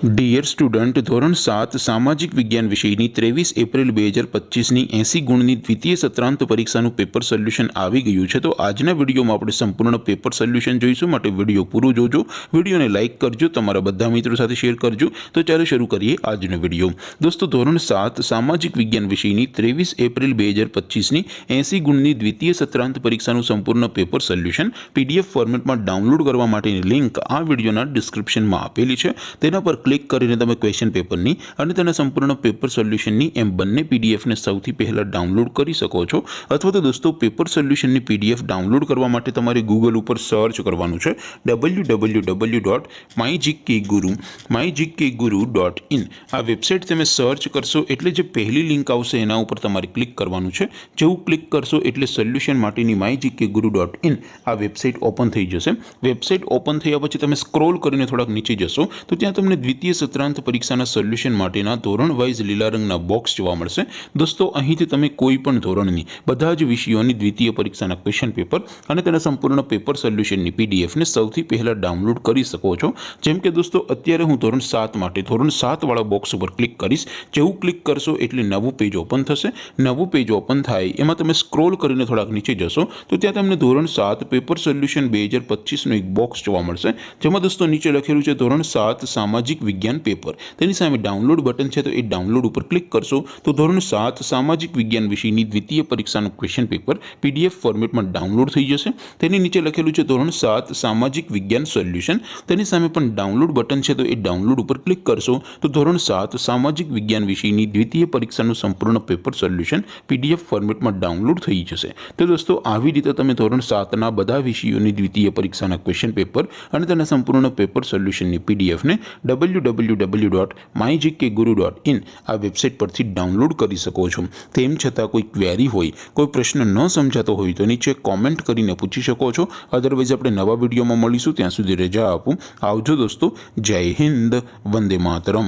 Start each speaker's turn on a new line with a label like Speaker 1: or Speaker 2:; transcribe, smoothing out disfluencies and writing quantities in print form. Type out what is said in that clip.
Speaker 1: Dear student, ધોરણ 7 સામાજિક વિજ્ઞાન વિષયની 23 એપ્રિલ 2025ની 80 ગુણની દ્વિતીય સત્રાંત પરીક્ષાનું પેપર સોલ્યુશન આવી ગયું છે। તો આજના વિડીયોમાં આપણે સંપૂર્ણ પેપર સોલ્યુશન જોઈશું, માટે વિડીયો પૂરો જોજો, વિડીયોને લાઇક કરજો, તમારા બધા મિત્રો સાથે શેર કરજો। તો ચાલો શરૂ કરીએ આજનો વિડીયો। દોસ્તો, ધોરણ 7 સામાજિક વિજ્ઞાન વિષયની 23 એપ્રિલ 2025ની 80 ગુણની દ્વિતીય સત્રાંત પરીક્ષાનું સંપૂર્ણ પેપર સોલ્યુશન PDF ફોર્મેટમાં ડાઉનલોડ કરવા માટેની લિંક આ વિડીયોના ડિસ્ક્રિપ્શનમાં આપેલી છે। તેના પર ક્લિક કરીને તમે ક્વેશ્ચન પેપરની અને તેના સંપૂર્ણ પેપર સોલ્યુશનની એમ બંને પીડીએફને સૌથી પહેલા ડાઉનલોડ કરી શકો છો। અથવા તો દોસ્તો, પેપર સોલ્યુશનની પીડીએફ ડાઉનલોડ કરવા માટે તમારે ગૂગલ ઉપર સર્ચ કરવાનું છે www.mygkguru.in। આ વેબસાઇટ તમે સર્ચ કરશો એટલે જે પહેલી લિંક આવશે એના ઉપર તમારે ક્લિક કરવાનું છે। જેવું ક્લિક કરશો એટલે સોલ્યુશન માટેની mygkguru.in આ વેબસાઇટ ઓપન થઈ જશે। વેબસાઇટ ઓપન થયા પછી તમે સ્ક્રોલ કરીને થોડાક નીચે જશો તો ત્યાં તમને દ્વિતીય સત્રાંત પરીક્ષાના સોલ્યુશન માટેના ધોરણ વાઇઝ લીલા રંગના બોક્સ જોવા મળશે। દોસ્તો, અહીંથી તમે કોઈ પણ ધોરણની બધા જ વિષયોની દ્વિતીય પરીક્ષાના ક્વેશ્ચન પેપર અને તેના સંપૂર્ણ પેપર સોલ્યુશનની પીડીએફને સૌથી પહેલા ડાઉનલોડ કરી શકો છો। જેમ કે દોસ્તો, અત્યારે હું ધોરણ 7 માટે ધોરણ 7 વાળા બોક્સ ઉપર ક્લિક કરીશ। જેવું ક્લિક કરશો એટલે નવું પેજ ઓપન થશે। નવું પેજ ઓપન થાય એમાં તમે સ્ક્રોલ કરીને થોડાક નીચે જશો તો ત્યાં તમને ધોરણ 7 પેપર સોલ્યુશન 2025નું એક બોક્સ જોવા મળશે, જેમાં દોસ્તો નીચે લખેલું છે ધોરણ 7 સામાજિક વિજ્ઞાન પેપર। તેની સામે ડાઉનલોડ બટન છે, તો એ ડાઉનલોડ ઉપર ક્લિક કરશો તો ધોરણ 7 સામાજિક વિજ્ઞાન વિષયની દ્વિતીય પરીક્ષાનું ક્વેશ્ચન પેપર PDF ફોર્મેટમાં ડાઉનલોડ થઈ જશે। તેની નીચે લખેલું છે ધોરણ 7 સામાજિક વિજ્ઞાન સોલ્યુશન। તેની સામે પણ ડાઉનલોડ બટન છે, તો એ ડાઉનલોડ ઉપર ક્લિક કરશો તો ધોરણ 7 સામાજિક વિજ્ઞાન વિષયની દ્વિતીય પરીક્ષાનું સંપૂર્ણ પેપર સોલ્યુશન PDF ફોર્મેટમાં ડાઉનલોડ થઈ જશે। તો દોસ્તો, આવી રીતે તમે ધોરણ 7ના બધા વિષયોની દ્વિતીય પરીક્ષાના ક્વેશ્ચન પેપર અને તેના સંપૂર્ણ પેપર સોલ્યુશનની પીડીએફને www.mygkguru.in આ વેબસાઇટ પરથી ડાઉનલોડ કરી શકો છો। તેમ છતાં કોઈ ક્વેરી હોય, કોઈ પ્રશ્ન ન સમજાતો હોય તો નીચે કોમેન્ટ કરીને પૂછી શકો છો। અદરવાઇઝ આપણે નવા વિડીયોમાં મળીશું, ત્યાં સુધી રજા આપું। આવજો દોસ્તો, જય હિન્દ, વંદે માતરમ।